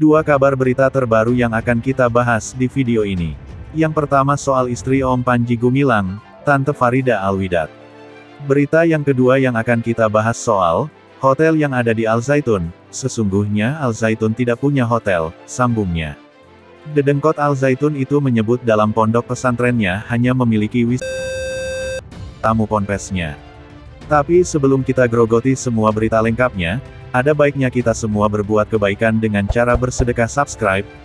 Dua kabar berita terbaru yang akan kita bahas di video ini. Yang pertama soal istri Om Panji Gumilang, Tante Farida Alwidat. Berita yang kedua yang akan kita bahas soal hotel yang ada di Al Zaitun. Sesungguhnya Al Zaitun tidak punya hotel, sambungnya. Dedengkot Al Zaitun itu menyebut dalam pondok pesantrennya hanya memiliki tamu ponpesnya. Tapi sebelum kita grogoti semua berita lengkapnya, ada baiknya kita semua berbuat kebaikan dengan cara bersedekah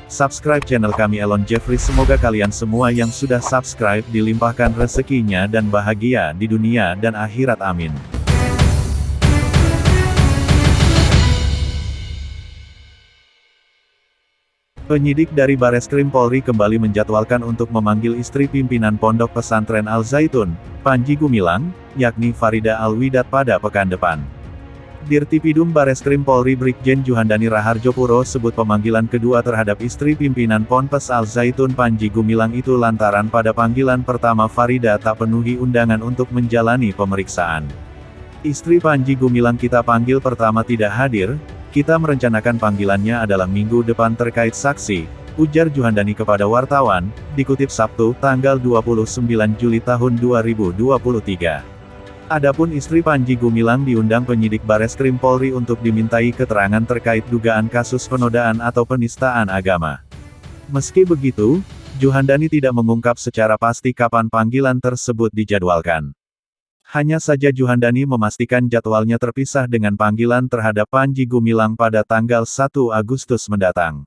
subscribe channel kami Elon Jeffrey. Semoga kalian semua yang sudah subscribe dilimpahkan rezekinya dan bahagia di dunia dan akhirat, amin. Penyidik dari Bareskrim Polri kembali menjadwalkan untuk memanggil istri pimpinan Pondok Pesantren Al Zaitun, Panji Gumilang, yakni Farida Alwidat pada pekan depan. Dirtipidum Bareskrim Polri Brigjen Juhandani Raharjopuro sebut pemanggilan kedua terhadap istri pimpinan Ponpes Al Zaitun Panji Gumilang itu lantaran pada panggilan pertama Farida tak penuhi undangan untuk menjalani pemeriksaan. Istri Panji Gumilang kita panggil pertama tidak hadir, kita merencanakan panggilannya adalah minggu depan terkait saksi, ujar Juhandani kepada wartawan, dikutip Sabtu, tanggal 29 Juli tahun 2023. Adapun istri Panji Gumilang diundang penyidik Bareskrim Polri untuk dimintai keterangan terkait dugaan kasus penodaan atau penistaan agama. Meski begitu, Juhandani tidak mengungkap secara pasti kapan panggilan tersebut dijadwalkan. Hanya saja Juhandani memastikan jadwalnya terpisah dengan panggilan terhadap Panji Gumilang pada tanggal 1 Agustus mendatang.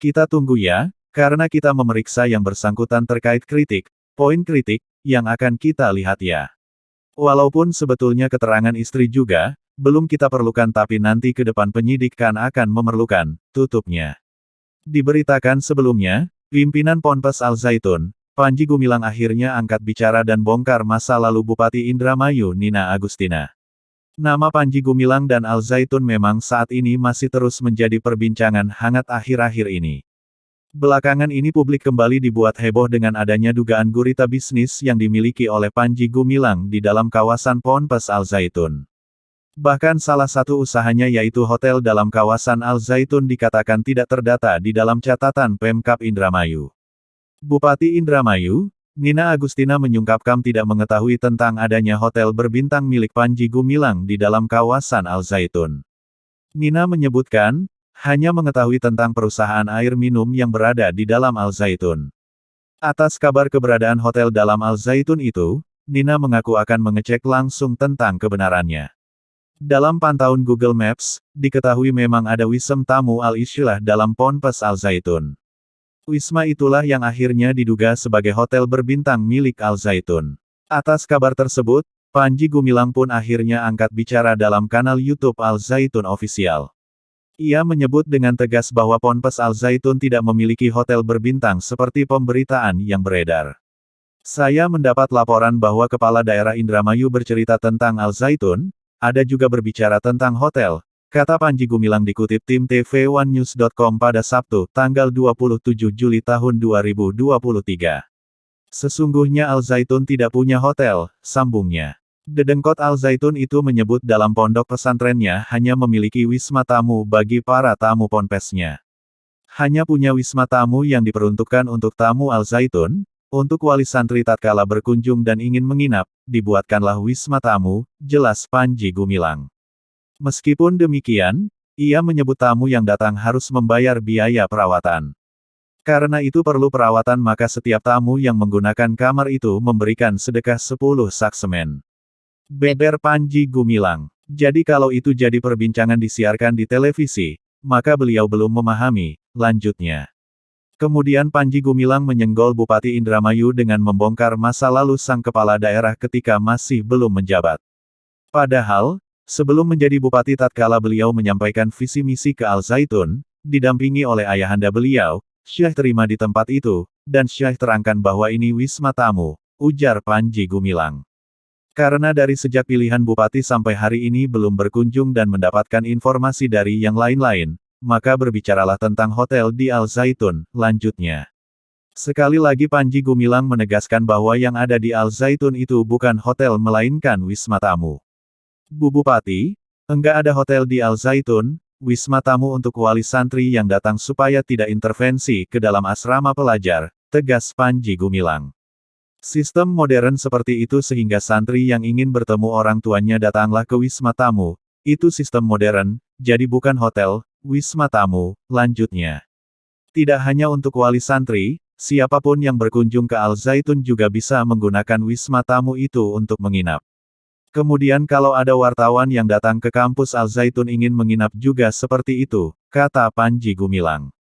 Kita tunggu ya, karena kita memeriksa yang bersangkutan terkait poin kritik, yang akan kita lihat ya. Walaupun sebetulnya keterangan istri juga, belum kita perlukan tapi nanti ke depan penyidik kan akan memerlukan, tutupnya. Diberitakan sebelumnya, pimpinan Ponpes Al Zaitun, Panji Gumilang akhirnya angkat bicara dan bongkar masa lalu Bupati Indramayu Nina Agustina. Nama Panji Gumilang dan Al Zaitun memang saat ini masih terus menjadi perbincangan hangat akhir-akhir ini. Belakangan ini publik kembali dibuat heboh dengan adanya dugaan gurita bisnis yang dimiliki oleh Panji Gumilang di dalam kawasan Ponpes Al Zaitun. Bahkan salah satu usahanya yaitu hotel dalam kawasan Al Zaitun dikatakan tidak terdata di dalam catatan Pemkab Indramayu. Bupati Indramayu, Nina Agustina menyungkapkan tidak mengetahui tentang adanya hotel berbintang milik Panji Gumilang di dalam kawasan Al Zaitun. Nina menyebutkan, hanya mengetahui tentang perusahaan air minum yang berada di dalam Al Zaitun. Atas kabar keberadaan hotel dalam Al Zaitun itu, Nina mengaku akan mengecek langsung tentang kebenarannya. Dalam pantauan Google Maps, diketahui memang ada wisma tamu Al-Ishlah dalam Ponpes Al Zaitun. Wisma itulah yang akhirnya diduga sebagai hotel berbintang milik Al Zaitun. Atas kabar tersebut, Panji Gumilang pun akhirnya angkat bicara dalam kanal YouTube Al Zaitun Official. Ia menyebut dengan tegas bahwa Ponpes Al Zaitun tidak memiliki hotel berbintang seperti pemberitaan yang beredar. Saya mendapat laporan bahwa Kepala Daerah Indramayu bercerita tentang Al Zaitun, ada juga berbicara tentang hotel, kata Panji Gumilang dikutip tim TV1news.com pada Sabtu, tanggal 27 Juli tahun 2023. Sesungguhnya Al Zaitun tidak punya hotel, sambungnya. Dedengkot Al Zaitun itu menyebut dalam pondok pesantrennya hanya memiliki wisma tamu bagi para tamu ponpesnya. Hanya punya wisma tamu yang diperuntukkan untuk tamu Al Zaitun, untuk wali santri tatkala berkunjung dan ingin menginap, dibuatkanlah wisma tamu, jelas Panji Gumilang. Meskipun demikian, ia menyebut tamu yang datang harus membayar biaya perawatan. Karena itu perlu perawatan maka setiap tamu yang menggunakan kamar itu memberikan sedekah 10 sak semen. Beber Panji Gumilang. Jadi kalau itu jadi perbincangan disiarkan di televisi, maka beliau belum memahami, lanjutnya. Kemudian Panji Gumilang menyenggol Bupati Indramayu dengan membongkar masa lalu sang kepala daerah ketika masih belum menjabat. Padahal, sebelum menjadi bupati tatkala beliau menyampaikan visi misi ke Al Zaitun, didampingi oleh ayahanda beliau, Syekh terima di tempat itu, dan Syekh terangkan bahwa ini wisma tamu, ujar Panji Gumilang. Karena dari sejak pilihan bupati sampai hari ini belum berkunjung dan mendapatkan informasi dari yang lain-lain, maka berbicaralah tentang hotel di Al Zaitun, lanjutnya. Sekali lagi Panji Gumilang menegaskan bahwa yang ada di Al Zaitun itu bukan hotel melainkan wisma tamu. Bu Bupati, enggak ada hotel di Al Zaitun, wisma tamu untuk wali santri yang datang supaya tidak intervensi ke dalam asrama pelajar, tegas Panji Gumilang. Sistem modern seperti itu sehingga santri yang ingin bertemu orang tuanya datanglah ke wisma tamu, itu sistem modern, jadi bukan hotel, wisma tamu, lanjutnya. Tidak hanya untuk wali santri, siapapun yang berkunjung ke Al-Zaitun juga bisa menggunakan wisma tamu itu untuk menginap. Kemudian kalau ada wartawan yang datang ke kampus Al-Zaitun ingin menginap juga seperti itu, kata Panji Gumilang.